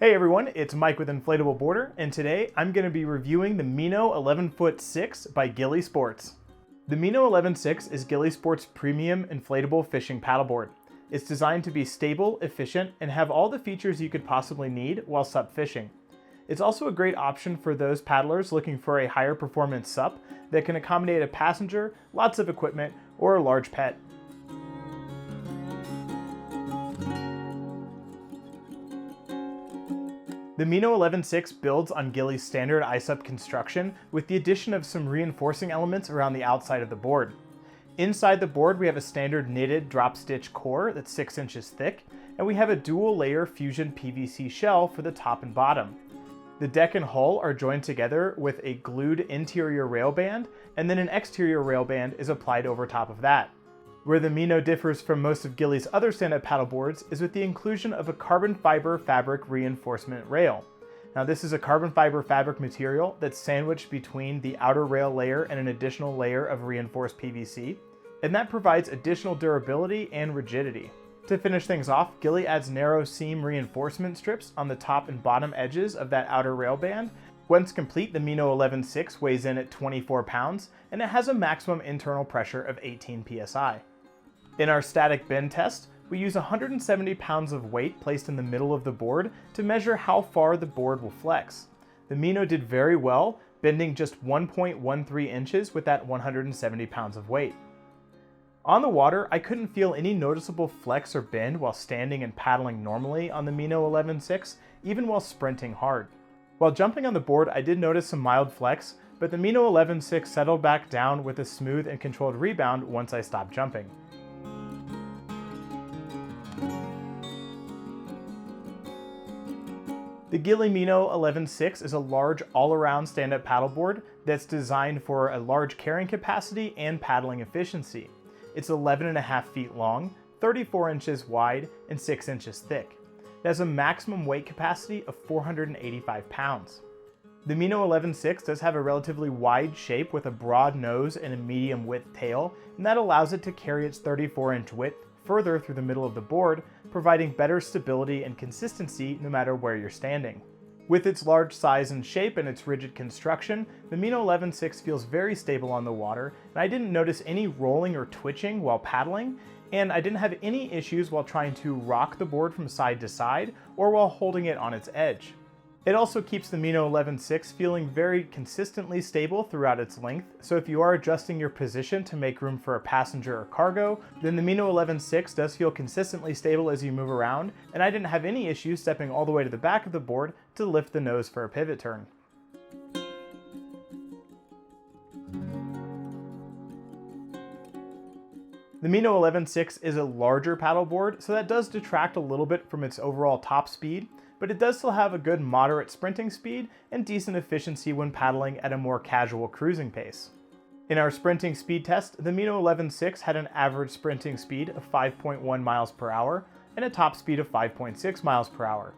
Hey everyone, it's Mike with Inflatable Boarder, and today I'm going to be reviewing the Meno 11'6 by Gili Sports. The Meno 11'6 is Gili Sports' premium inflatable fishing paddleboard. It's designed to be stable, efficient, and have all the features you could possibly need while SUP fishing. It's also a great option for those paddlers looking for a higher performance SUP that can accommodate a passenger, lots of equipment, or a large pet. The Meno 11'6 builds on Gili's standard iSUP construction with the addition of some reinforcing elements around the outside of the board. Inside the board we have a standard knitted drop stitch core that's 6 inches thick, and we have a dual layer fusion PVC shell for the top and bottom. The deck and hull are joined together with a glued interior rail band, and then an exterior rail band is applied over top of that. Where the Meno differs from most of Gili's other stand-up paddleboards is with the inclusion of a carbon fiber fabric reinforcement rail. Now this is a carbon fiber fabric material that's sandwiched between the outer rail layer and an additional layer of reinforced PVC, and that provides additional durability and rigidity. To finish things off, Gili adds narrow seam reinforcement strips on the top and bottom edges of that outer rail band. Once complete, the Meno 11'6 weighs in at 24 pounds, and it has a maximum internal pressure of 18 psi. In our static bend test, we use 170 pounds of weight placed in the middle of the board to measure how far the board will flex. The Meno did very well, bending just 1.13 inches with that 170 pounds of weight. On the water, I couldn't feel any noticeable flex or bend while standing and paddling normally on the Meno 11'6, even while sprinting hard. While jumping on the board, I did notice some mild flex, but the Meno 11'6 settled back down with a smooth and controlled rebound once I stopped jumping. The Gili Meno 11'6 is a large all-around stand-up paddleboard that's designed for a large carrying capacity and paddling efficiency. It's 11.5 feet long, 34 inches wide, and 6 inches thick. It has a maximum weight capacity of 485 pounds. The Meno 11'6 does have a relatively wide shape with a broad nose and a medium width tail, and that allows it to carry its 34-inch width further through the middle of the board, providing better stability and consistency no matter where you're standing. With its large size and shape and its rigid construction, the Meno 11'6 feels very stable on the water, and I didn't notice any rolling or twitching while paddling, and I didn't have any issues while trying to rock the board from side to side or while holding it on its edge. It also keeps the Meno 11'6 feeling very consistently stable throughout its length, so if you are adjusting your position to make room for a passenger or cargo, then the Meno 11'6 does feel consistently stable as you move around, and I didn't have any issues stepping all the way to the back of the board to lift the nose for a pivot turn. The Meno 11'6 is a larger paddleboard, so that does detract a little bit from its overall top speed, but it does still have a good moderate sprinting speed and decent efficiency when paddling at a more casual cruising pace. In our sprinting speed test, the Meno 11'6 had an average sprinting speed of 5.1 miles per hour and a top speed of 5.6 miles per hour.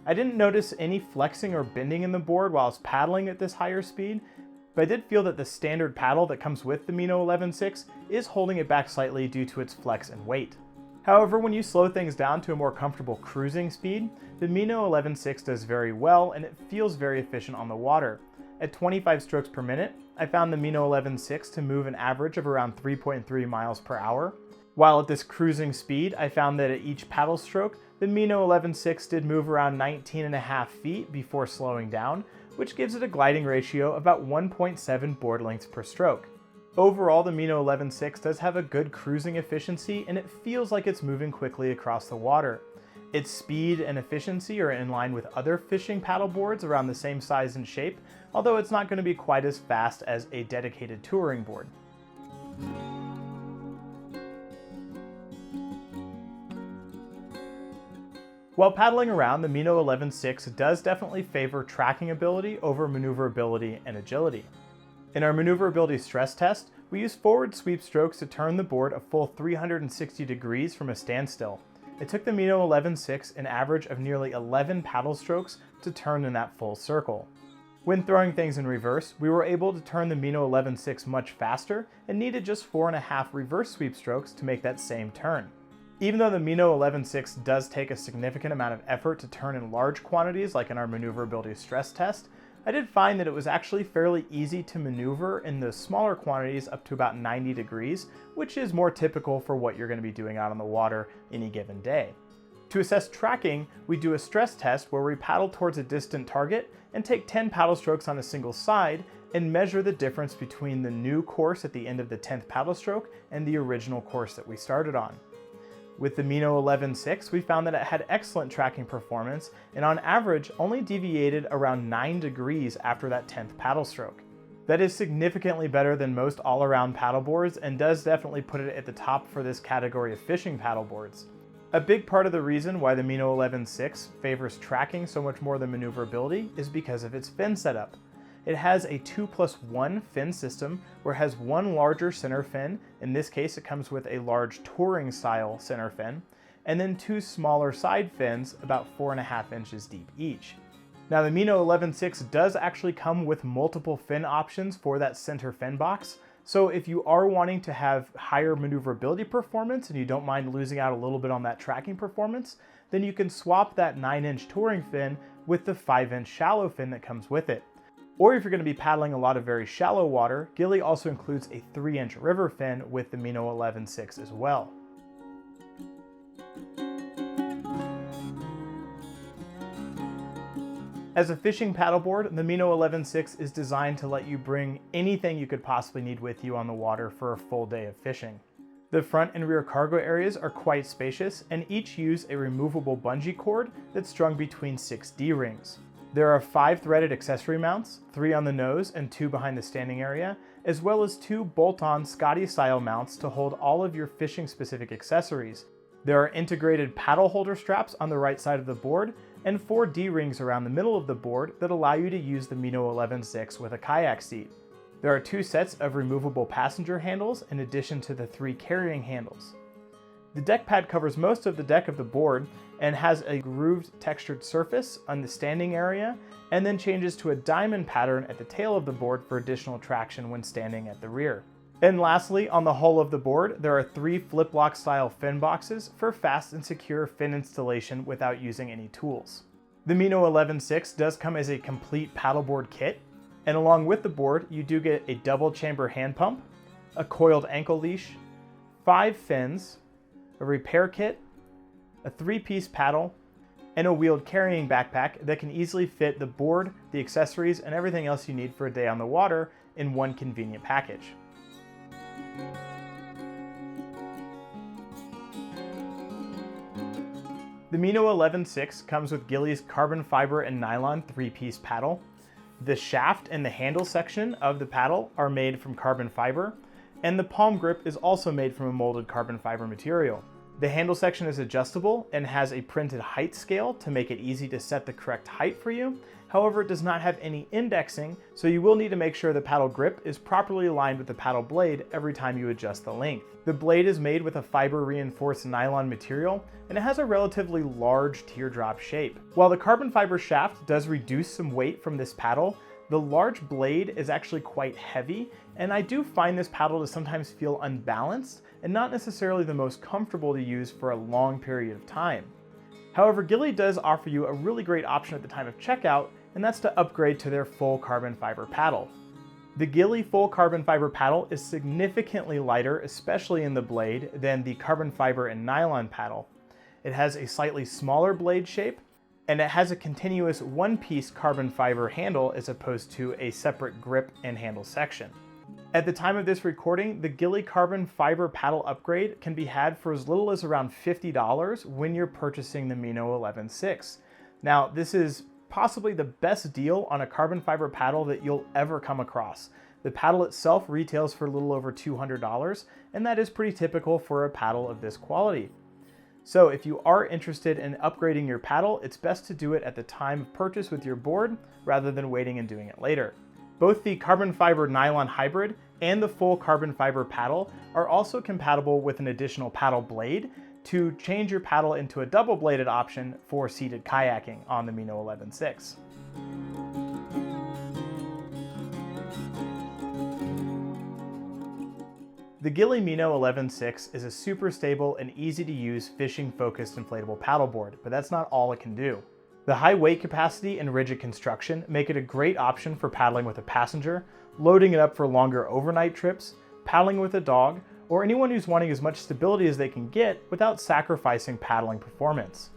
I didn't notice any flexing or bending in the board while I was paddling at this higher speed, but I did feel that the standard paddle that comes with the Meno 11'6 is holding it back slightly due to its flex and weight. However, when you slow things down to a more comfortable cruising speed, the Meno 11'6 does very well and it feels very efficient on the water. At 25 strokes per minute, I found the Meno 11'6 to move an average of around 3.3 miles per hour. While at this cruising speed, I found that at each paddle stroke, the Meno 11'6 did move around 19.5 feet before slowing down, which gives it a gliding ratio of about 1.7 board lengths per stroke. Overall, the Meno 11'6 does have a good cruising efficiency and it feels like it's moving quickly across the water. Its speed and efficiency are in line with other fishing paddleboards around the same size and shape, although it's not going to be quite as fast as a dedicated touring board. While paddling around, the Meno 11'6 does definitely favor tracking ability over maneuverability and agility. In our maneuverability stress test, we used forward sweep strokes to turn the board a full 360 degrees from a standstill. It took the Meno 11'6 an average of nearly 11 paddle strokes to turn in that full circle. When throwing things in reverse, we were able to turn the Meno 11'6 much faster and needed just 4.5 reverse sweep strokes to make that same turn. Even though the Meno 11'6 does take a significant amount of effort to turn in large quantities, like in our maneuverability stress test, I did find that it was actually fairly easy to maneuver in the smaller quantities up to about 90 degrees, which is more typical for what you're going to be doing out on the water any given day. To assess tracking, we do a stress test where we paddle towards a distant target and take 10 paddle strokes on a single side and measure the difference between the new course at the end of the 10th paddle stroke and the original course that we started on. With the Meno 11'6, we found that it had excellent tracking performance and on average only deviated around 9 degrees after that 10th paddle stroke. That is significantly better than most all-around paddleboards and does definitely put it at the top for this category of fishing paddleboards. A big part of the reason why the Meno 11'6 favors tracking so much more than maneuverability is because of its fin setup. It has a 2+1 fin system where it has one larger center fin, in this case it comes with a large touring style center fin, and then two smaller side fins about 4.5 inches deep each. Now the Meno 11'6 does actually come with multiple fin options for that center fin box, so if you are wanting to have higher maneuverability performance and you don't mind losing out a little bit on that tracking performance, then you can swap that 9-inch touring fin with the 5-inch shallow fin that comes with it. Or if you're going to be paddling a lot of very shallow water, Gili also includes a 3-inch river fin with the Meno 11'6 as well. As a fishing paddleboard, the Meno 11'6 is designed to let you bring anything you could possibly need with you on the water for a full day of fishing. The front and rear cargo areas are quite spacious and each use a removable bungee cord that's strung between 6 D-rings. There are 5 threaded accessory mounts, 3 on the nose and 2 behind the standing area, as well as 2 bolt-on Scotty-style mounts to hold all of your fishing-specific accessories. There are integrated paddle holder straps on the right side of the board and 4 D-rings around the middle of the board that allow you to use the Meno 11'6 with a kayak seat. There are 2 sets of removable passenger handles in addition to the 3 carrying handles. The deck pad covers most of the deck of the board and has a grooved textured surface on the standing area and then changes to a diamond pattern at the tail of the board for additional traction when standing at the rear. And lastly, on the hull of the board, there are 3 flip-lock style fin boxes for fast and secure fin installation without using any tools. The Meno 11'6 does come as a complete paddleboard kit, and along with the board, you do get a double chamber hand pump, a coiled ankle leash, 5 fins, a repair kit, a 3-piece paddle, and a wheeled carrying backpack that can easily fit the board, the accessories, and everything else you need for a day on the water in one convenient package. The Meno 11'6 comes with Gili's carbon fiber and nylon 3-piece paddle. The shaft and the handle section of the paddle are made from carbon fiber, and the palm grip is also made from a molded carbon fiber material. The handle section is adjustable and has a printed height scale to make it easy to set the correct height for you. However, it does not have any indexing, so you will need to make sure the paddle grip is properly aligned with the paddle blade every time you adjust the length. The blade is made with a fiber-reinforced nylon material, and it has a relatively large teardrop shape. While the carbon fiber shaft does reduce some weight from this paddle, the large blade is actually quite heavy, and I do find this paddle to sometimes feel unbalanced and not necessarily the most comfortable to use for a long period of time. However, Gili does offer you a really great option at the time of checkout, and that's to upgrade to their full carbon fiber paddle. The Gili full carbon fiber paddle is significantly lighter, especially in the blade, than the carbon fiber and nylon paddle. It has a slightly smaller blade shape, and it has a continuous 1-piece carbon fiber handle as opposed to a separate grip and handle section. At the time of this recording, the Gili carbon fiber paddle upgrade can be had for as little as around $50 when you're purchasing the Meno 11'6. Now, this is possibly the best deal on a carbon fiber paddle that you'll ever come across. The paddle itself retails for a little over $200, and that is pretty typical for a paddle of this quality. So if you are interested in upgrading your paddle, it's best to do it at the time of purchase with your board rather than waiting and doing it later. Both the carbon fiber nylon hybrid and the full carbon fiber paddle are also compatible with an additional paddle blade to change your paddle into a double-bladed option for seated kayaking on the Meno 11'6. The Gili Meno 11'6 is a super stable and easy to use fishing focused inflatable paddleboard, but that's not all it can do. The high weight capacity and rigid construction make it a great option for paddling with a passenger, loading it up for longer overnight trips, paddling with a dog, or anyone who's wanting as much stability as they can get without sacrificing paddling performance.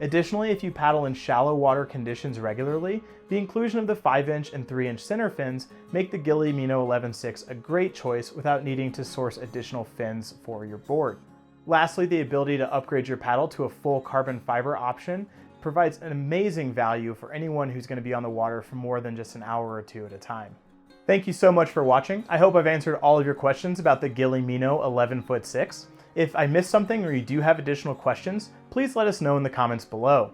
Additionally, if you paddle in shallow water conditions regularly, the inclusion of the 5-inch and 3-inch center fins make the Gili Meno 11'6 a great choice without needing to source additional fins for your board. Lastly, the ability to upgrade your paddle to a full carbon fiber option provides an amazing value for anyone who's going to be on the water for more than just an hour or two at a time. Thank you so much for watching. I hope I've answered all of your questions about the Gili Meno 11'6". If I missed something or you do have additional questions, please let us know in the comments below.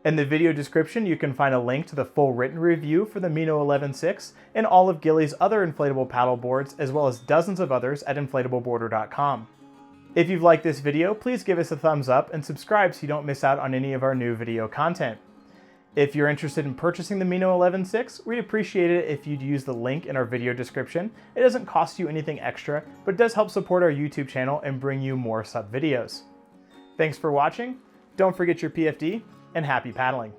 In the video description, you can find a link to the full written review for the Meno 11'6 and all of Gili's other inflatable paddle boards, as well as dozens of others at InflatableBoarder.com. If you've liked this video, please give us a thumbs up and subscribe so you don't miss out on any of our new video content. If you're interested in purchasing the Meno 11'6, we'd appreciate it if you'd use the link in our video description. It doesn't cost you anything extra, but it does help support our YouTube channel and bring you more SUP videos. Thanks for watching, don't forget your PFD, and happy paddling!